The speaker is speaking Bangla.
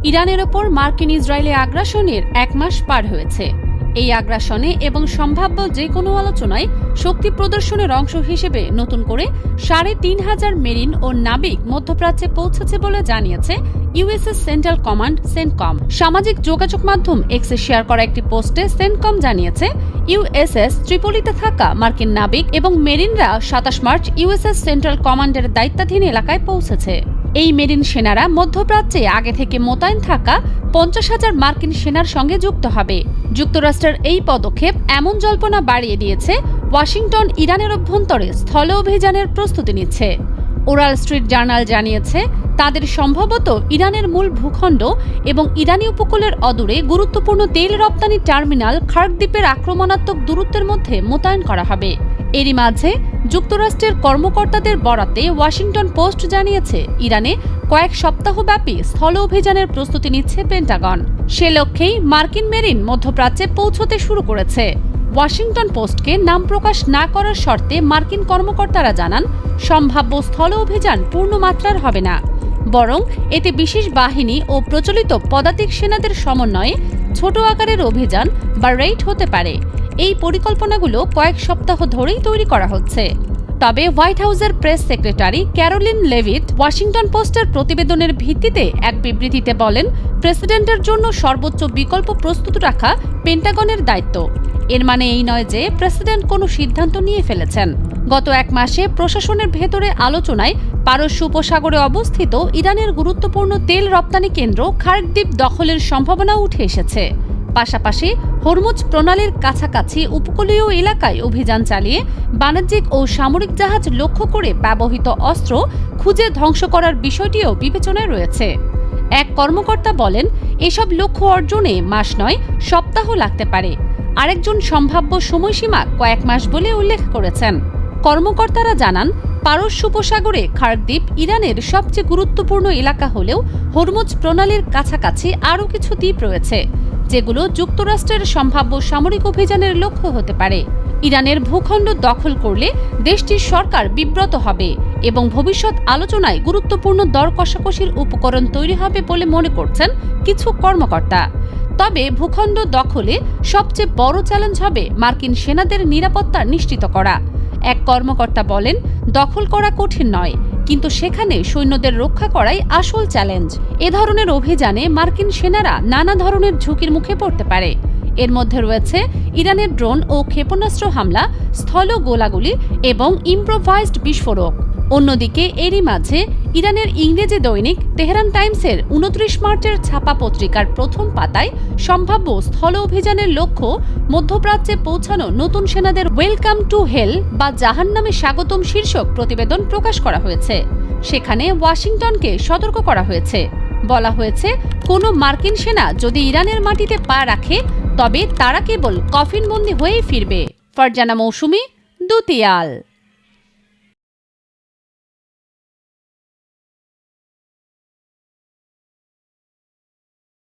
ইরানের ওপর মার্কিন ইসরায়েলি আগ্রাসনের 1 মাস পার হয়েছে। এই আগ্রাসনে এবং সম্ভাব্য যে কোনো আলোচনায় শক্তি প্রদর্শনের অংশ হিসেবে নতুন করে ৩,৫০০ মেরিন ও নাবিক মধ্যপ্রাচ্যে পৌঁছেছে বলে জানিয়েছে ইউএসএস সেন্ট্রাল কমান্ড সেন্টকম। সামাজিক যোগাযোগ মাধ্যম এক্সে শেয়ার করা একটি পোস্টে সেন্টকম জানিয়েছে ইউএসএস ত্রিপোলিতে থাকা মার্কিন নাবিক এবং মেরিনরা ২৭ মার্চ ইউএসএস সেন্ট্রাল কমান্ডের দায়িত্বাধীন এলাকায় পৌঁছেছে। এই মেরিন সেনারা মধ্যপ্রাচ্যে আগে থেকে মোতায়েন থাকা ৫০,০০০ মার্কিন সেনার সঙ্গে যুক্ত হবে। যুক্তরাষ্ট্রের এই পদক্ষেপ এমন জল্পনা বাড়িয়ে দিয়েছে ওয়াশিংটন ইরানের অভ্যন্তরে স্থল অভিযানের প্রস্তুতি নিচ্ছে। ওরাল স্ট্রিট জার্নাল জানিয়েছে তাদের সম্ভবত ইরানের মূল ভূখণ্ড এবং ইরানি উপকূলের অদূরে গুরুত্বপূর্ণ তেল রপ্তানি টার্মিনাল খার্ক দ্বীপের আক্রমণাত্মক দূরত্বের মধ্যে মোতায়েন করা হবে। এরই মাঝে যুক্তরাষ্ট্রের কর্মকর্তাদের বরাতে ওয়াশিংটন পোস্ট জানিয়েছে ইরানে কয়েক সপ্তাহব্যাপী স্থল অভিযানের প্রস্তুতি নিচ্ছে পেন্টাগন। সে লক্ষ্যেই মার্কিন মেরিন মধ্যপ্রাচ্যে পৌঁছতে শুরু করেছে। ওয়াশিংটন পোস্টকে নাম প্রকাশ না করার শর্তে মার্কিন কর্মকর্তারা জানান সম্ভাব্য স্থল অভিযান পূর্ণমাত্রার হবে না, বরং এতে বিশেষ বাহিনী ও প্রচলিত পদাতিক সেনাদের সমন্বয়ে ছোট আকারের অভিযান বা রেইড হতে পারে। এই পরিকল্পনাগুলো কয়েক সপ্তাহ ধরেই তৈরি করা হচ্ছে। তবে হোয়াইট হাউসের press secretary Karoline Leavitt Washington পোস্টের প্রতিবেদনের ভিত্তিতে এক বিবৃতিতে বলেন, প্রেসিডেন্টের জন্য সর্বোচ্চ বিকল্প প্রস্তুত রাখা পেন্টাগনের দায়িত্ব। এর মানে এই নয় যে প্রেসিডেন্ট কোনো সিদ্ধান্ত নিয়ে ফেলেছেন। গত 1 মাসে প্রশাসনের ভেতরে আলোচনায় পারস্য উপসাগরে অবস্থিত ইরানের গুরুত্বপূর্ণ তেল রপ্তানি কেন্দ্র খার্ক দ্বীপ দখলের সম্ভাবনা উঠে এসেছে। পাশাপাশি হরমুজ প্রণালীর কাছাকাছি উপকূলীয় এলাকায় অভিযান চালিয়ে বাণিজ্যিক ও সামরিক জাহাজ লক্ষ্য করে ব্যবহৃত অস্ত্র খুঁজে ধ্বংস করার বিষয়টিও বিবেচনায় রয়েছে। এক কর্মকর্তা বলেন, এসব লক্ষ্য অর্জনে মাস নয় সপ্তাহ লাগতে পারে। আরেকজন সম্ভাব্য সময়সীমা কয়েক মাস বলে উল্লেখ করেছেন। কর্মকর্তারা জানান, পারস্য উপসাগরে খার্ক দ্বীপ ইরানের সবচেয়ে গুরুত্বপূর্ণ এলাকা হলেও হরমুজ প্রণালীর কাছাকাছি আরও কিছু দ্বীপ রয়েছে যেগুলো যুক্তরাষ্ট্রের সম্ভাব্য সামরিক অভিযানের লক্ষ্য হতে পারে। ইরানের ভূখণ্ড দখল করলে দেশটির সরকার বিব্রত হবে এবং ভবিষ্যৎ আলোচনায় গুরুত্বপূর্ণ দর কষাকষির উপকরণ তৈরি হবে বলে মনে করছেন কিছু কর্মকর্তা। তবে ভূখণ্ড দখলে সবচেয়ে বড় চ্যালেঞ্জ হবে মার্কিন সেনাদের নিরাপত্তা নিশ্চিত করা। এক কর্মকর্তা বলেন, দখল করা কঠিন নয়, কিন্তু সেখানে সৈন্যদের রক্ষা করাই আসল চ্যালেঞ্জ। এ ধরনের অভিযানে মার্কিন সেনারা নানা ধরনের ঝুঁকির মুখে পড়তে পারে। এর মধ্যে রয়েছে ইরানের ড্রোন ও ক্ষেপণাস্ত্র হামলা, স্থল গোলাগুলি এবং ইম্প্রোভাইজড বিস্ফোরক। অন্যদিকে এরই মাঝে ইরানের ইংরেজি দৈনিক তেহরান টাইমসের ২৯ মার্চের ছাপা পত্রিকার প্রথম পাতায় সম্ভাব্য স্থল অভিযানের লক্ষ্য মধ্যপ্রাচ্যে পৌঁছানো নতুন সেনাদের ওয়েলকাম টু হেল বা জাহান্নামে স্বাগতম শীর্ষক প্রতিবেদন প্রকাশ করা হয়েছে। সেখানে ওয়াশিংটনকে সতর্ক করা হয়েছে। বলা হয়েছে, কোনো মার্কিন সেনা যদি ইরানের মাটিতে পা রাখে তবে তারা কেবল কফিনবন্দি হয়েই ফিরবে। ফারজানা মৌসুমী, দুতিয়াল।